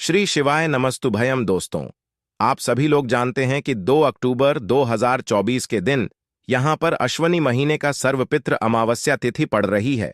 श्री शिवाय नमस्तुभयम। दोस्तों, आप सभी लोग जानते हैं कि 2 अक्टूबर 2024 के दिन यहां पर अश्वनी महीने का सर्वपित्र अमावस्या तिथि पड़ रही है।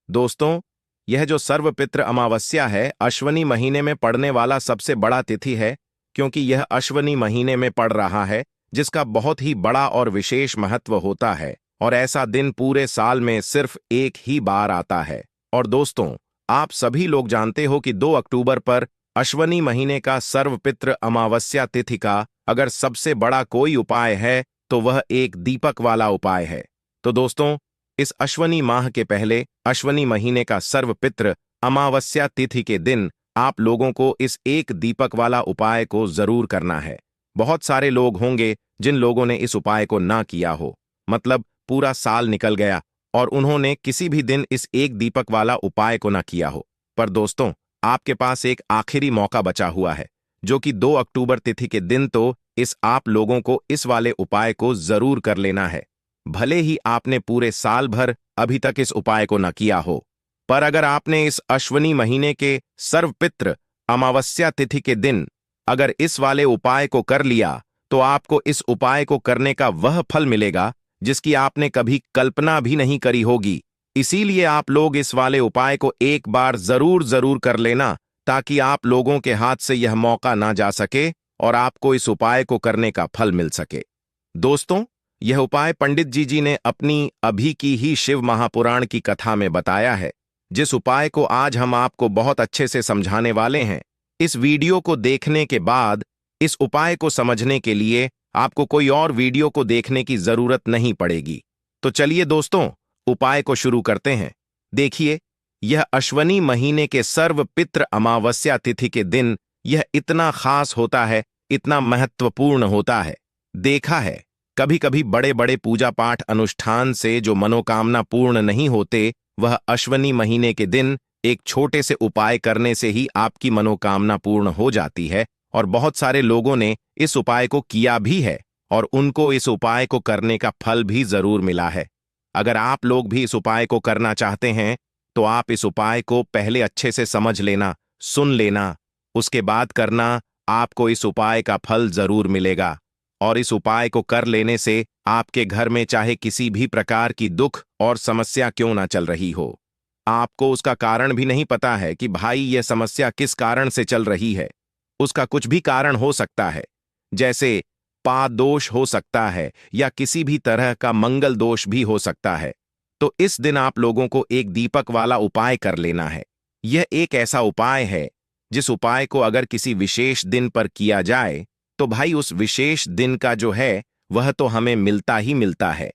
दोस्तों, यह जो सर्वपित्र अमावस्या है अश्वनी महीने में पड़ने वाला सबसे बड़ा तिथि है, क्योंकि यह अश्वनी महीने में पड़ रहा है, जिसका बहुत ही बड़ा और विशेष महत्व होता है और ऐसा दिन पूरे साल में सिर्फ एक ही बार आता है। और दोस्तों, आप सभी लोग जानते हो कि 2 अक्टूबर पर अश्वनी महीने का सर्वपित्र अमावस्या तिथि का अगर सबसे बड़ा कोई उपाय है तो वह एक दीपक वाला उपाय है। तो दोस्तों, इस अश्वनी माह के पहले अश्वनी महीने का सर्वपित्र अमावस्या तिथि के दिन आप लोगों को इस एक दीपक वाला उपाय को जरूर करना है। बहुत सारे लोग होंगे जिन लोगों ने इस उपाय को ना किया हो, मतलब पूरा साल निकल गया और उन्होंने किसी भी दिन इस एक दीपक वाला उपाय को ना किया हो। पर दोस्तों, आपके पास एक आखिरी मौका बचा हुआ है, जो कि 2 अक्टूबर तिथि के दिन तो इस आप लोगों को इस वाले उपाय को जरूर कर लेना है। भले ही आपने पूरे साल भर अभी तक इस उपाय को न किया हो, पर अगर आपने इस अश्वनी महीने के सर्वपित्र अमावस्या तिथि के दिन अगर इस वाले उपाय को कर लिया तो आपको इस उपाय को करने का वह फल मिलेगा जिसकी आपने कभी कल्पना भी नहीं करी होगी। इसीलिए आप लोग इस वाले उपाय को एक बार जरूर कर लेना, ताकि आप लोगों के हाथ से यह मौका ना जा सके और आपको इस उपाय को करने का फल मिल सके। दोस्तों, यह उपाय पंडित जी ने अपनी अभी की ही शिव महापुराण की कथा में बताया है, जिस उपाय को आज हम आपको बहुत अच्छे से समझाने वाले हैं। इस वीडियो को देखने के बाद इस उपाय को समझने के लिए आपको कोई और वीडियो को देखने की जरूरत नहीं पड़ेगी। तो चलिए दोस्तों, उपाय को शुरू करते हैं। देखिए, यह अश्वनी महीने के सर्वपित्र अमावस्या तिथि के दिन यह इतना खास होता है, इतना महत्वपूर्ण होता है। देखा है, कभी कभी बड़े बड़े पूजा पाठ अनुष्ठान से जो मनोकामना पूर्ण नहीं होते, वह अश्वनी महीने के दिन एक छोटे से उपाय करने से ही आपकी मनोकामना पूर्ण हो जाती है। और बहुत सारे लोगों ने इस उपाय को किया भी है और उनको इस उपाय को करने का फल भी जरूर मिला है। अगर आप लोग भी इस उपाय को करना चाहते हैं तो आप इस उपाय को पहले अच्छे से समझ लेना, सुन लेना, उसके बाद करना। आपको इस उपाय का फल जरूर मिलेगा और इस उपाय को कर लेने से आपके घर में चाहे किसी भी प्रकार की दुख और समस्या क्यों ना चल रही हो, आपको उसका कारण भी नहीं पता है कि भाई यह समस्या किस कारण से चल रही है, उसका कुछ भी कारण हो सकता है, जैसे पाद दोष हो सकता है या किसी भी तरह का मंगल दोष भी हो सकता है। तो इस दिन आप लोगों को एक दीपक वाला उपाय कर लेना है। यह एक ऐसा उपाय है जिस उपाय को अगर किसी विशेष दिन पर किया जाए तो भाई उस विशेष दिन का जो है वह तो हमें मिलता ही मिलता है,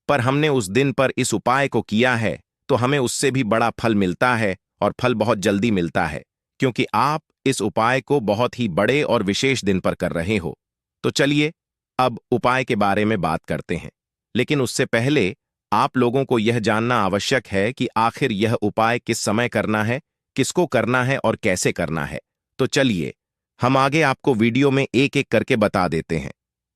पर हमने उस दिन पर इस उपाय को किया है तो हमें उससे भी बड़ा फल मिलता है और फल बहुत जल्दी मिलता है, क्योंकि आप इस उपाय को बहुत ही बड़े और विशेष दिन पर कर रहे हो। तो चलिए अब उपाय के बारे में बात करते हैं, लेकिन उससे पहले आप लोगों को यह जानना आवश्यक है कि आखिर यह उपाय किस समय करना है, किसको करना है और कैसे करना है। तो चलिए हम आगे आपको वीडियो में एक एक करके बता देते हैं।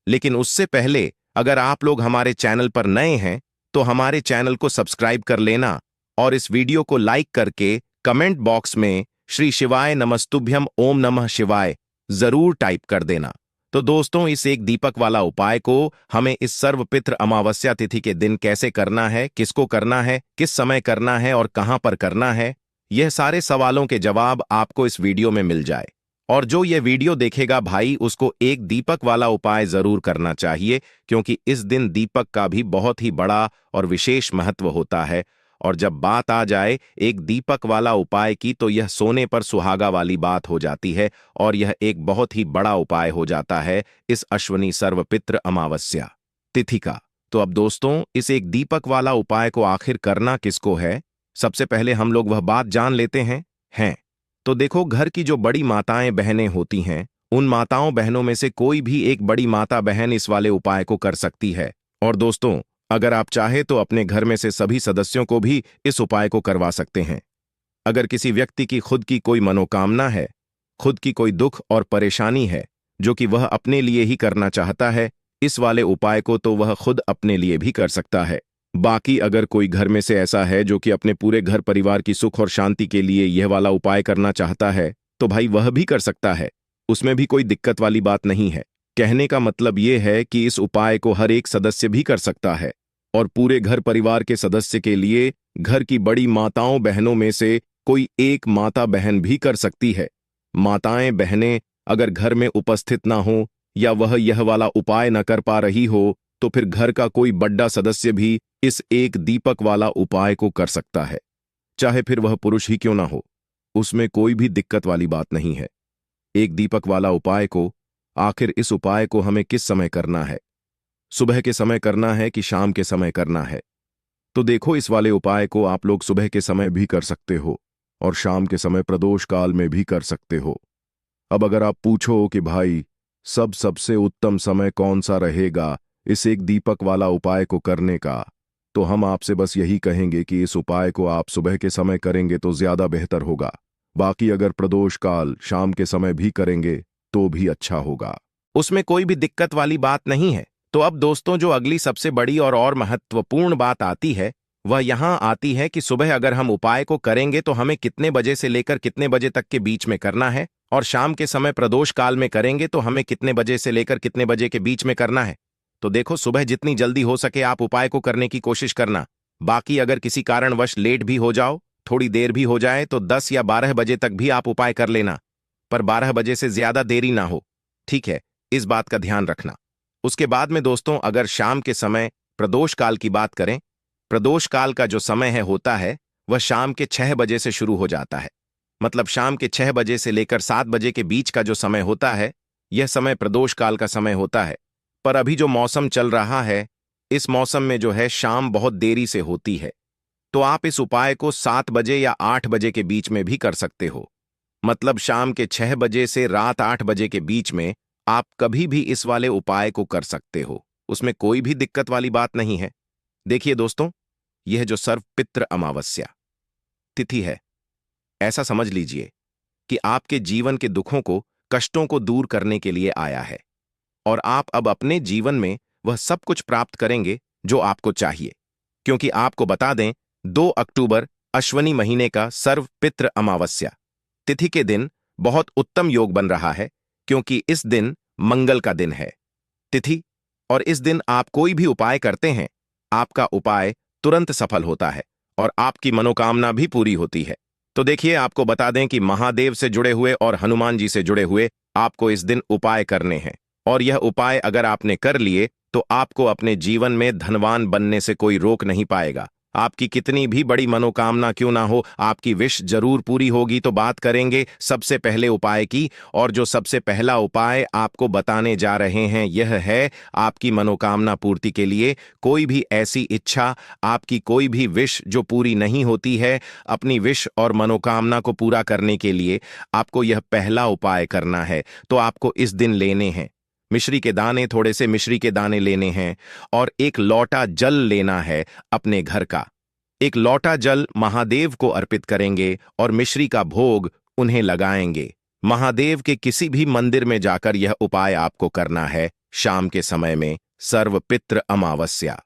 लेकिन उससे पहले अगर आप लोग हमारे चैनल पर नए हैं तो हमारे चैनल को सब्सक्राइब कर लेना और इस वीडियो को लाइक करके कमेंट बॉक्स में श्री शिवाय नमस्तुभ्यम ओम नमः शिवाय जरूर टाइप कर देना। तो दोस्तों, इस एक दीपक वाला उपाय को हमें इस सर्वपित्र अमावस्या तिथि के दिन कैसे करना है, किसको करना है, किस समय करना है और कहां पर करना है, यह सारे सवालों के जवाब आपको इस वीडियो में मिल जाए। और जो यह वीडियो देखेगा भाई, उसको एक दीपक वाला उपाय जरूर करना चाहिए, क्योंकि इस दिन दीपक का भी बहुत ही बड़ा और विशेष महत्व होता है। और जब बात आ जाए एक दीपक वाला उपाय की, तो यह सोने पर सुहागा वाली बात हो जाती है और यह एक बहुत ही बड़ा उपाय हो जाता है इस अश्वनी सर्वपित्र अमावस्या तिथि का। तो अब दोस्तों, इस एक दीपक वाला उपाय को आखिर करना किसको है, सबसे पहले हम लोग वह बात जान लेते हैं। तो देखो, घर की जो बड़ी माताएं बहनें होती हैं, उन माताओं बहनों में से कोई भी एक बड़ी माता बहन इस वाले उपाय को कर सकती है। और दोस्तों, अगर आप चाहे तो अपने घर में से सभी सदस्यों को भी इस उपाय को करवा सकते हैं। अगर किसी व्यक्ति की खुद की कोई मनोकामना है, खुद की कोई दुख और परेशानी है जो कि वह अपने लिए ही करना चाहता है इस वाले उपाय को, तो वह खुद अपने लिए भी कर सकता है। बाकी अगर कोई घर में से ऐसा है जो कि अपने पूरे घर परिवार की सुख और शांति के लिए यह वाला उपाय करना चाहता है, तो भाई वह भी कर सकता है, उसमें भी कोई दिक्कत वाली बात नहीं है। कहने का मतलब ये है कि इस उपाय को हर एक सदस्य भी कर सकता है और पूरे घर परिवार के सदस्य के लिए घर की बड़ी माताओं बहनों में से कोई एक माता बहन भी कर सकती है। माताएं बहनें अगर घर में उपस्थित ना हो या वह यह वाला उपाय न कर पा रही हो तो फिर घर का कोई बड़ा सदस्य भी इस एक दीपक वाला उपाय को कर सकता है, चाहे फिर वह पुरुष ही क्यों ना हो। उसमें कोई भी दिक्कत वाली बात नहीं है। एक दीपक वाला उपाय को आखिर इस उपाय को हमें किस समय करना है? सुबह के समय करना है कि शाम के समय करना है? तो देखो, इस वाले उपाय को आप लोग सुबह के समय भी कर सकते हो और शाम के समय प्रदोष काल में भी कर सकते हो। अब अगर आप पूछो कि भाई सबसे उत्तम समय कौन सा रहेगा इस एक दीपक वाला उपाय को करने का, तो हम आपसे बस यही कहेंगे कि इस उपाय को आप सुबह के समय करेंगे तो ज्यादा बेहतर होगा। बाकी अगर प्रदोष काल शाम के समय भी करेंगे तो भी अच्छा होगा, उसमें कोई भी दिक्कत वाली बात नहीं है। तो अब दोस्तों, जो अगली सबसे बड़ी और महत्वपूर्ण बात आती है वह यहां आती है कि सुबह अगर हम उपाय को करेंगे तो हमें कितने बजे से लेकर कितने बजे तक के बीच में करना है, और शाम के समय प्रदोष काल में करेंगे तो हमें कितने बजे से लेकर कितने बजे के बीच में करना है। तो देखो, सुबह जितनी जल्दी हो सके आप उपाय को करने की कोशिश करना। बाकी अगर किसी कारणवश लेट भी हो जाओ, थोड़ी देर भी हो जाए, तो 10 या 12 बजे तक भी आप उपाय कर लेना, पर 12 बजे से ज्यादा देरी ना हो, ठीक है? इस बात का ध्यान रखना। उसके बाद में दोस्तों, अगर शाम के समय प्रदोष काल की बात करें, प्रदोष काल का जो समय होता है वह शाम के 6 बजे से शुरू हो जाता है। मतलब शाम के 6 बजे से लेकर 7 बजे के बीच का जो समय होता है, यह समय प्रदोष काल का समय होता है। पर अभी जो मौसम चल रहा है, इस मौसम में जो है शाम बहुत देरी से होती है, तो आप इस उपाय को 7 बजे या 8 बजे के बीच में भी कर सकते हो। मतलब शाम के 6 बजे से रात 8 बजे के बीच में आप कभी भी इस वाले उपाय को कर सकते हो, उसमें कोई भी दिक्कत वाली बात नहीं है। देखिए दोस्तों, यह जो सर्वपित्र अमावस्या तिथि है, ऐसा समझ लीजिए कि आपके जीवन के दुखों को, कष्टों को दूर करने के लिए आया है और आप अब अपने जीवन में वह सब कुछ प्राप्त करेंगे जो आपको चाहिए। क्योंकि आपको बता दें, 2 अक्टूबर अश्वनी महीने का सर्वपित्र अमावस्या तिथि के दिन बहुत उत्तम योग बन रहा है, क्योंकि इस दिन मंगल का दिन है तिथि, और इस दिन आप कोई भी उपाय करते हैं, आपका उपाय तुरंत सफल होता है और आपकी मनोकामना भी पूरी होती है। तो देखिए, आपको बता दें कि महादेव से जुड़े हुए और हनुमान जी से जुड़े हुए आपको इस दिन उपाय करने हैं, और यह उपाय अगर आपने कर लिए तो आपको अपने जीवन में धनवान बनने से कोई रोक नहीं पाएगा। आपकी कितनी भी बड़ी मनोकामना क्यों ना हो, आपकी विश जरूर पूरी होगी। तो बात करेंगे सबसे पहले उपाय की, और जो सबसे पहला उपाय आपको बताने जा रहे हैं यह है आपकी मनोकामना पूर्ति के लिए। कोई भी ऐसी इच्छा, आपकी कोई भी विश जो पूरी नहीं होती है, अपनी विश और मनोकामना को पूरा करने के लिए आपको यह पहला उपाय करना है। तो आपको इस दिन लेने हैं मिश्री के दाने, थोड़े से मिश्री के दाने लेने हैं, और एक लोटा जल लेना है अपने घर का। एक लोटा जल महादेव को अर्पित करेंगे और मिश्री का भोग उन्हें लगाएंगे। महादेव के किसी भी मंदिर में जाकर यह उपाय आपको करना है शाम के समय में, सर्वपित्र अमावस्या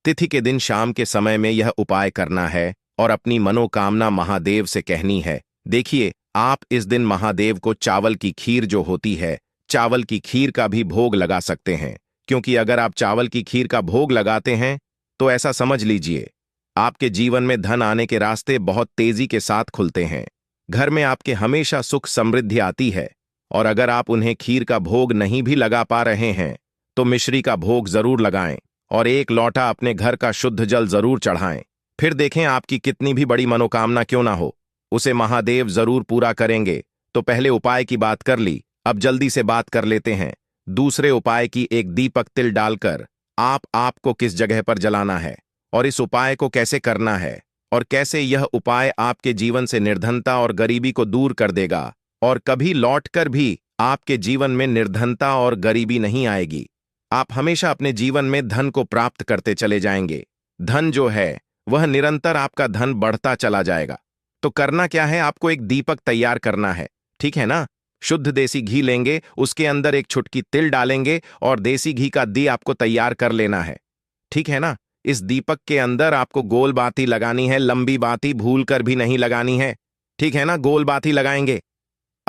तिथि के दिन शाम के समय में यह उपाय करना है और अपनी मनोकामना महादेव से कहनी है। देखिए, आप इस दिन महादेव को चावल की खीर जो होती है, चावल की खीर का भी भोग लगा सकते हैं, क्योंकि अगर आप चावल की खीर का भोग लगाते हैं तो ऐसा समझ लीजिए आपके जीवन में धन आने के रास्ते बहुत तेजी के साथ खुलते हैं, घर में आपके हमेशा सुख समृद्धि आती है। और अगर आप उन्हें खीर का भोग नहीं भी लगा पा रहे हैं तो मिश्री का भोग जरूर लगाएं और एक लोटा अपने घर का शुद्ध जल जरूर चढ़ाएं। फिर देखें, आपकी कितनी भी बड़ी मनोकामना क्यों ना हो, उसे महादेव जरूर पूरा करेंगे। तो पहले उपाय की बात कर ली, अब जल्दी से बात कर लेते हैं दूसरे उपाय की। एक दीपक तिल डालकर आपको किस जगह पर जलाना है और इस उपाय को कैसे करना है, और कैसे यह उपाय आपके जीवन से निर्धनता और गरीबी को दूर कर देगा, और कभी लौटकर भी आपके जीवन में निर्धनता और गरीबी नहीं आएगी। आप हमेशा अपने जीवन में धन को प्राप्त करते चले जाएंगे। धन जो है वह निरंतर, आपका धन बढ़ता चला जाएगा। तो करना क्या है, आपको एक दीपक तैयार करना है, ठीक है ना? शुद्ध देसी घी लेंगे, उसके अंदर एक चुटकी तिल डालेंगे और देसी घी का दी आपको तैयार कर लेना है, ठीक है ना? इस दीपक के अंदर आपको गोल बाती लगानी है, लंबी बाती भूल कर भी नहीं लगानी है, ठीक है ना? गोल बाती लगाएंगे।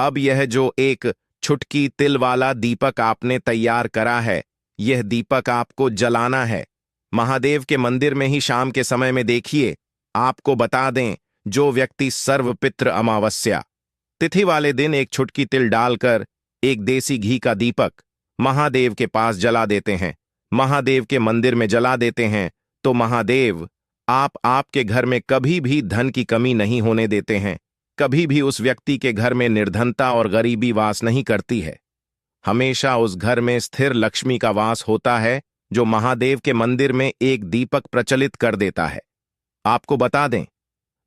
अब यह जो एक छुटकी तिल वाला दीपक आपने तैयार करा है, यह दीपक आपको जलाना है। महादेव के मंदिर में ही शाम के समय में देखिए। आपको बता दें, जो व्यक्ति सर्वपित्र अमावस्या तिथि वाले दिन एक छुटकी तिल डालकर एक देसी घी का दीपक महादेव के पास जला देते हैं, महादेव के मंदिर में जला देते हैं, तो महादेव आपके घर में कभी भी धन की कमी नहीं होने देते हैं। कभी भी उस व्यक्ति के घर में निर्धनता और गरीबी वास नहीं करती है। हमेशा उस घर में स्थिर लक्ष्मी का वास होता है, जो महादेव के मंदिर में एक दीपक प्रचलित कर देता है। आपको बता दें,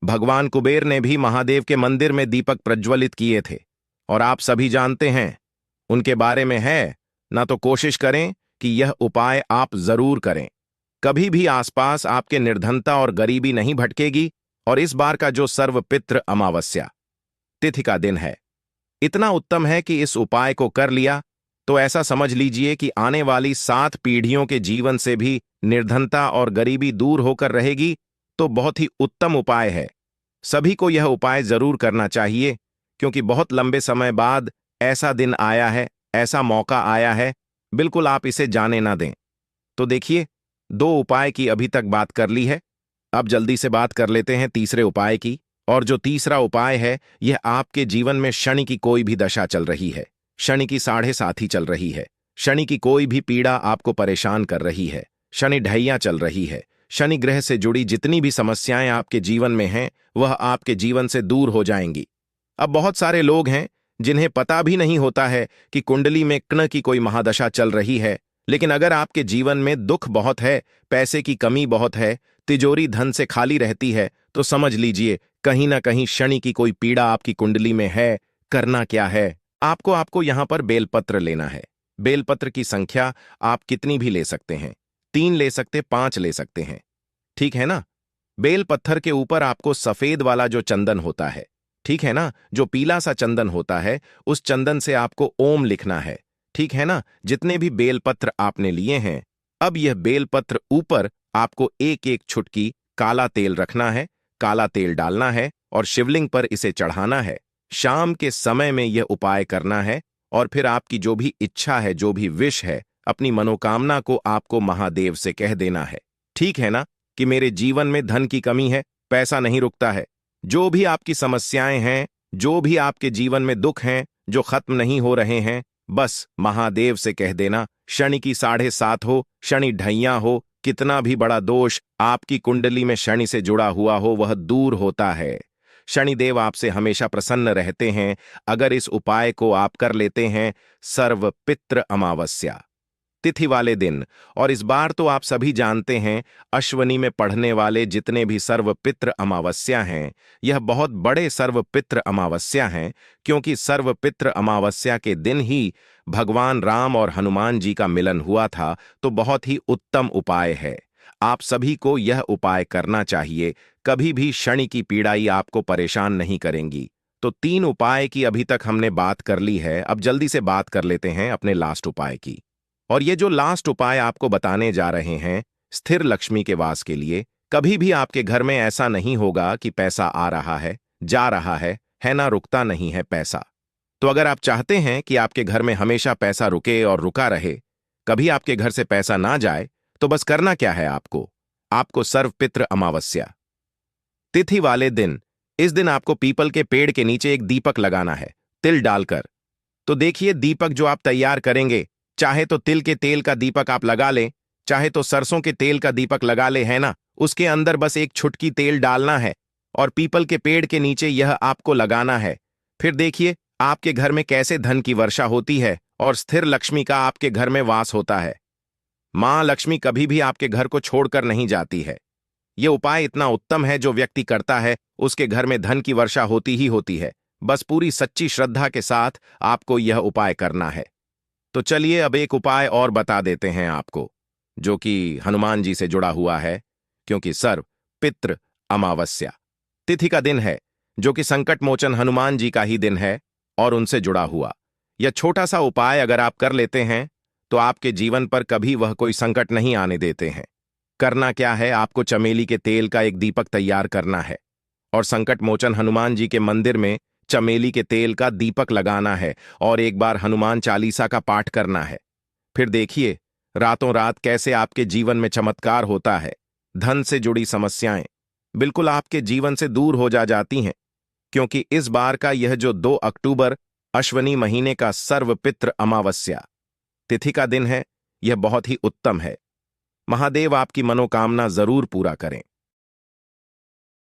भगवान कुबेर ने भी महादेव के मंदिर में दीपक प्रज्वलित किए थे, और आप सभी जानते हैं उनके बारे में है ना। तो कोशिश करें कि यह उपाय आप जरूर करें। कभी भी आसपास आपके निर्धनता और गरीबी नहीं भटकेगी। और इस बार का जो सर्वपित्र अमावस्या तिथि का दिन है, इतना उत्तम है कि इस उपाय को कर लिया तो ऐसा समझ लीजिए कि आने वाली 7 पीढ़ियों के जीवन से भी निर्धनता और गरीबी दूर होकर रहेगी। तो बहुत ही उत्तम उपाय है। सभी को यह उपाय जरूर करना चाहिए, क्योंकि बहुत लंबे समय बाद ऐसा दिन आया है, ऐसा मौका आया है। बिल्कुल आप इसे जाने ना दें। तो देखिए, 2 उपाय की अभी तक बात कर ली है। अब जल्दी से बात कर लेते हैं तीसरे उपाय की। और जो तीसरा उपाय है, यह आपके जीवन में शनि की कोई भी दशा चल रही है, शनि की 7.5 चल रही है, शनि की कोई भी पीड़ा आपको परेशान कर रही है, शनि ढैया चल रही है, शनि ग्रह से जुड़ी जितनी भी समस्याएं आपके जीवन में हैं, वह आपके जीवन से दूर हो जाएंगी। अब बहुत सारे लोग हैं जिन्हें पता भी नहीं होता है कि कुंडली में कर्ण की कोई महादशा चल रही है। लेकिन अगर आपके जीवन में दुख बहुत है, पैसे की कमी बहुत है, तिजोरी धन से खाली रहती है, तो समझ लीजिए कहीं ना कहीं शनि की कोई पीड़ा आपकी कुंडली में है। करना क्या है? आपको यहां पर बेलपत्र लेना है। बेलपत्र की संख्या आप कितनी भी ले सकते हैं, 3 ले सकते, 5 ले सकते हैं, ठीक है ना। बेल पत्थर के ऊपर आपको सफेद वाला जो चंदन होता है, ठीक है ना, जो पीला सा चंदन होता है, उस चंदन से आपको ओम लिखना है, ठीक है ना। जितने भी बेलपत्र आपने लिए हैं, अब यह बेलपत्र ऊपर आपको एक एक छुटकी काला तेल रखना है, काला तेल डालना है और शिवलिंग पर इसे चढ़ाना है। शाम के समय में यह उपाय करना है। और फिर आपकी जो भी इच्छा है, जो भी विश है, अपनी मनोकामना को आपको महादेव से कह देना है, ठीक है ना, कि मेरे जीवन में धन की कमी है, पैसा नहीं रुकता है। जो भी आपकी समस्याएं हैं, जो भी आपके जीवन में दुख हैं, जो खत्म नहीं हो रहे हैं, बस महादेव से कह देना। शनि की 7.5 हो, शनि ढैया हो, कितना भी बड़ा दोष आपकी कुंडली में शनि से जुड़ा हुआ हो, वह दूर होता है। शनिदेव आपसे हमेशा प्रसन्न रहते हैं अगर इस उपाय को आप कर लेते हैं सर्वपित्र अमावस्या तिथि वाले दिन। और इस बार तो आप सभी जानते हैं, अश्वनी में पढ़ने वाले जितने भी सर्वपित्र अमावस्या हैं, यह बहुत बड़े सर्वपित्र अमावस्या हैं, क्योंकि सर्वपित्र अमावस्या के दिन ही भगवान राम और हनुमान जी का मिलन हुआ था। तो बहुत ही उत्तम उपाय है। आप सभी को यह उपाय करना चाहिए। कभी भी शनि की पीड़ाई आपको परेशान नहीं करेंगी। तो 3 उपाय की अभी तक हमने बात कर ली है। अब जल्दी से बात कर लेते हैं अपने लास्ट उपाय की। और ये जो लास्ट उपाय आपको बताने जा रहे हैं, स्थिर लक्ष्मी के वास के लिए। कभी भी आपके घर में ऐसा नहीं होगा कि पैसा आ रहा है, जा रहा है ना, रुकता नहीं है पैसा। तो अगर आप चाहते हैं कि आपके घर में हमेशा पैसा रुके और रुका रहे, कभी आपके घर से पैसा ना जाए, तो बस करना क्या है आपको सर्वपित्र अमावस्या तिथि वाले दिन, इस दिन आपको पीपल के पेड़ के नीचे एक दीपक लगाना है, तिल डालकर। तो देखिए, दीपक जो आप तैयार करेंगे, चाहे तो तिल के तेल का दीपक आप लगा लें, चाहे तो सरसों के तेल का दीपक लगा ले, है ना। उसके अंदर बस एक छुटकी तेल डालना है और पीपल के पेड़ के नीचे यह आपको लगाना है। फिर देखिए आपके घर में कैसे धन की वर्षा होती है और स्थिर लक्ष्मी का आपके घर में वास होता है। मां लक्ष्मी कभी भी आपके घर को छोड़कर नहीं जाती है। यह उपाय इतना उत्तम है, जो व्यक्ति करता है उसके घर में धन की वर्षा होती ही होती है। बस पूरी सच्ची श्रद्धा के साथ आपको यह उपाय करना है। तो चलिए अब एक उपाय और बता देते हैं आपको, जो कि हनुमान जी से जुड़ा हुआ है, क्योंकि सर्व पितृ अमावस्या तिथि का दिन है, जो कि संकट मोचन हनुमान जी का ही दिन है और उनसे जुड़ा हुआ यह छोटा सा उपाय अगर आप कर लेते हैं तो आपके जीवन पर कभी वह कोई संकट नहीं आने देते हैं। करना क्या है, आपको चमेली के तेल का एक दीपक तैयार करना है और संकट मोचन हनुमान जी के मंदिर में चमेली के तेल का दीपक लगाना है और एक बार हनुमान चालीसा का पाठ करना है। फिर देखिए रातों रात कैसे आपके जीवन में चमत्कार होता है। धन से जुड़ी समस्याएं बिल्कुल आपके जीवन से दूर हो जाती हैं, क्योंकि इस बार का यह जो 2 अक्टूबर अश्वनी महीने का सर्वपित्र अमावस्या तिथि का दिन है, यह बहुत ही उत्तम है। महादेव आपकी मनोकामना जरूर पूरा करें।